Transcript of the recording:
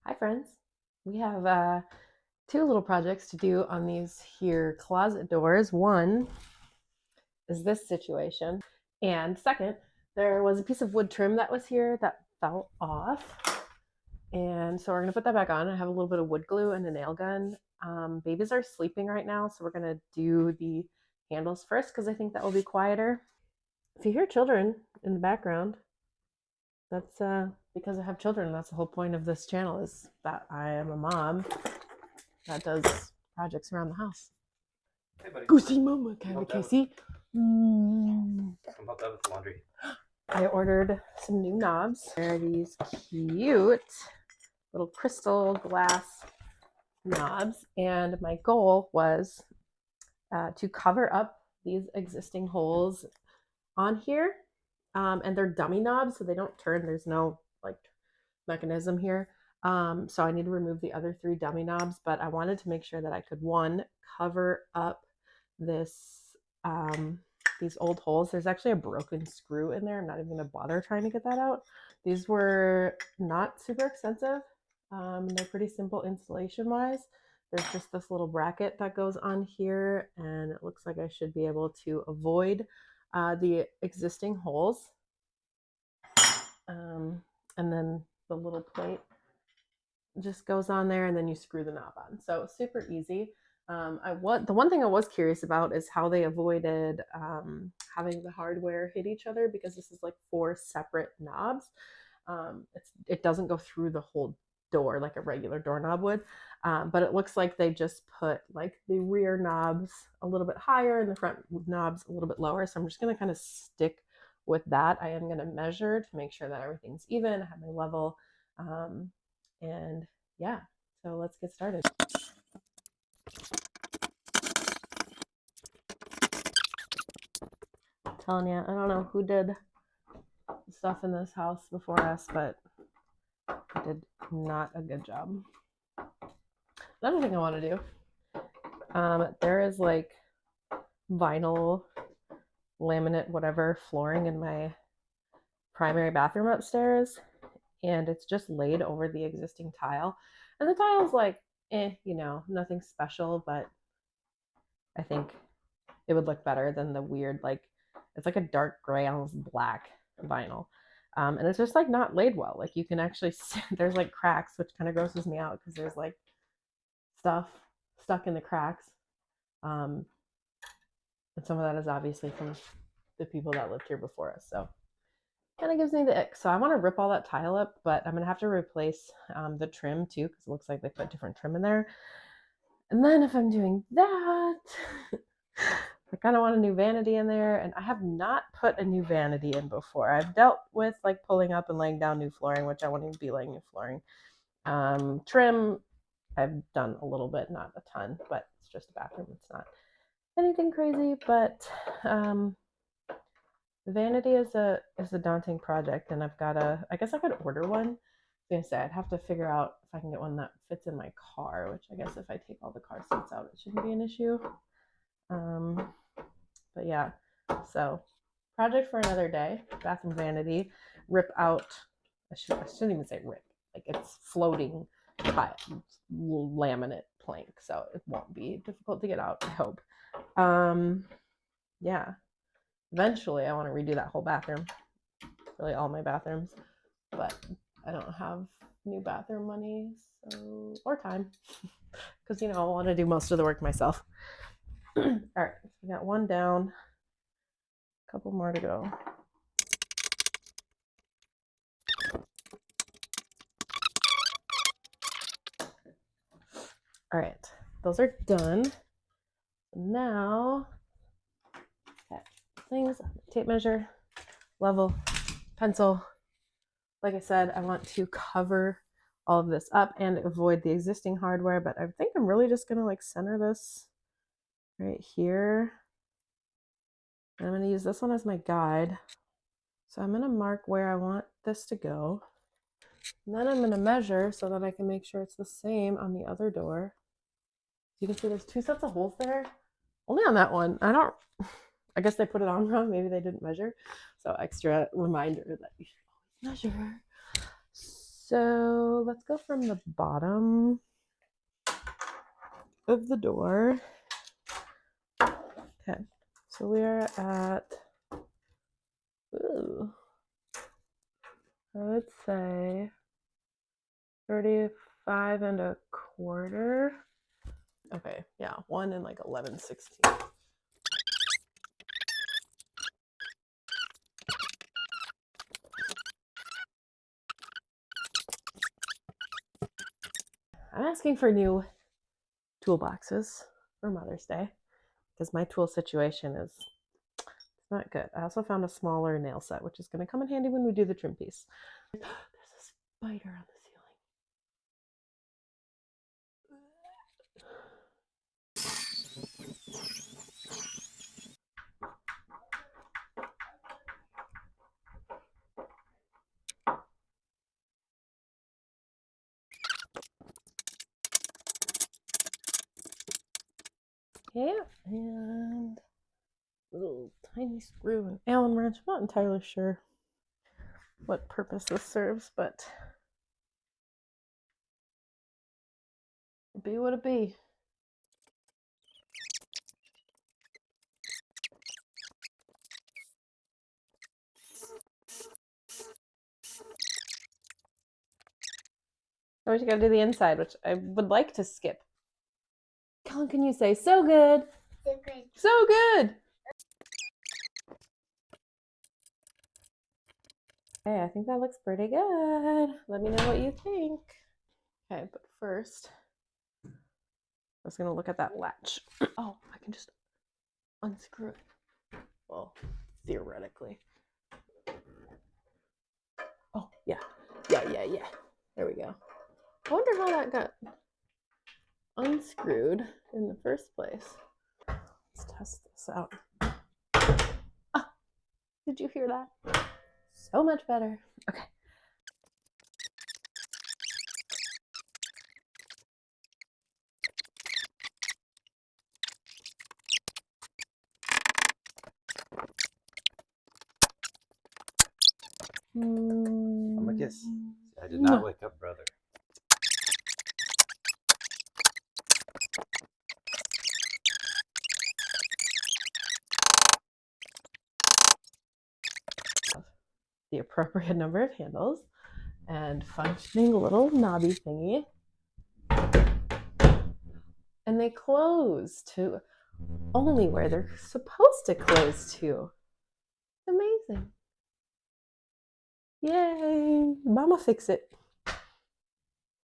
Hi friends. We have two little projects to do on these here closet doors. One is this situation, and second, there was a piece of wood trim that was here that fell off, and so we're gonna put that back on. I have a little bit of wood glue and a nail gun. Babies are sleeping right now, so we're gonna do the handles first because I think that will be quieter. If you hear children in the background, that's because I have children. That's the whole point of this channel, is that I am a mom that does projects around the house. Hey, buddy. Go see mama, kind of Help out. Casey. I'm about done with the laundry. I ordered some new knobs. They're these cute little crystal glass knobs, and my goal was to cover up these existing holes on here. And they're dummy knobs, so they don't turn. There's no like mechanism here. So I need to remove the other three dummy knobs, but I wanted to make sure that I could, one, cover up this these old holes. There's actually a broken screw in there. I'm not even gonna bother trying to get that out. These were not super expensive. They're pretty simple installation wise. There's just this little bracket that goes on here, and it looks like I should be able to avoid the existing holes. And then the little plate just goes on there, and then you screw the knob on. So super easy. The one thing I was curious about is how they avoided having the hardware hit each other, because this is like four separate knobs. It doesn't go through the whole door like a regular doorknob would, but it looks like they just put like the rear knobs a little bit higher and the front knobs a little bit lower. So I'm just going to kind of stick with that. I am going to measure to make sure that everything's even. I have my level, and yeah, so let's get started. I'm telling you, I don't know who did stuff in this house before us, but I did not a good job. Another thing I want to do, there is like vinyl, laminate, whatever flooring in my primary bathroom upstairs, and it's just laid over the existing tile. And the tile's like, nothing special, but I think it would look better than the weird, like, it's like a dark gray, almost black vinyl. And it's just like not laid well. Like you can actually see, there's like cracks, which kind of grosses me out because there's like stuff stuck in the cracks. And some of that is obviously from the people that lived here before us. So kind of gives me the ick. So I want to rip all that tile up, but I'm going to have to replace the trim too, because it looks like they put different trim in there. And then if I'm doing that, I kind of want a new vanity in there, and I have not put a new vanity in before. I've dealt with like pulling up and laying down new flooring, which I won't even be laying new flooring. Trim, I've done a little bit, not a ton, but it's just a bathroom. It's not anything crazy, but vanity is a daunting project, and I guess I could order one. I was gonna say I'd have to figure out if I can get one that fits in my car, which I guess if I take all the car seats out, it shouldn't be an issue. But yeah, so project for another day. Bathroom vanity, rip out. I shouldn't even say rip. Like it's floating tile, laminate plank, so it won't be difficult to get out, I hope. Yeah. Eventually, I want to redo that whole bathroom, really all my bathrooms, but I don't have new bathroom money, so or time, because I want to do most of the work myself. All right, so we got one down, a couple more to go. All right, those are done. Now, things, tape measure, level, pencil. Like I said, I want to cover all of this up and avoid the existing hardware, but I think I'm really just gonna like center this right here. And I'm gonna use this one as my guide. So I'm gonna mark where I want this to go. And then I'm gonna measure so that I can make sure it's the same on the other door. You can see there's two sets of holes there. Only on that one. I guess they put it on wrong. Maybe they didn't measure. So extra reminder that you should always measure. So let's go from the bottom of the door. Okay, so we're at, ooh, I would say 35 1/4. Okay, yeah, 1 and like 11/16. I'm asking for new toolboxes for Mother's Day because my tool situation is not good. I also found a smaller nail set, which is going to come in handy when we do the trim piece. There's a spider on the ceiling. Yeah, and little tiny screw and Allen wrench. I'm not entirely sure what purpose this serves, but it be what it be. So you gotta do the inside, which I would like to skip. How can you say so good? So good. So good! Okay, I think that looks pretty good. Let me know what you think. Okay, but first, I was gonna look at that latch. Oh, I can just unscrew it. Well, theoretically. Oh, yeah. Yeah. There we go. I wonder how that got unscrewed in the first place. Let's test this out. Ah, did you hear that? So much better. Okay. I'm a kiss. I did not wake up, brother. The appropriate number of handles and functioning little knobby thingy. And they close to only where they're supposed to close to. Amazing. Yay! Mama fix it.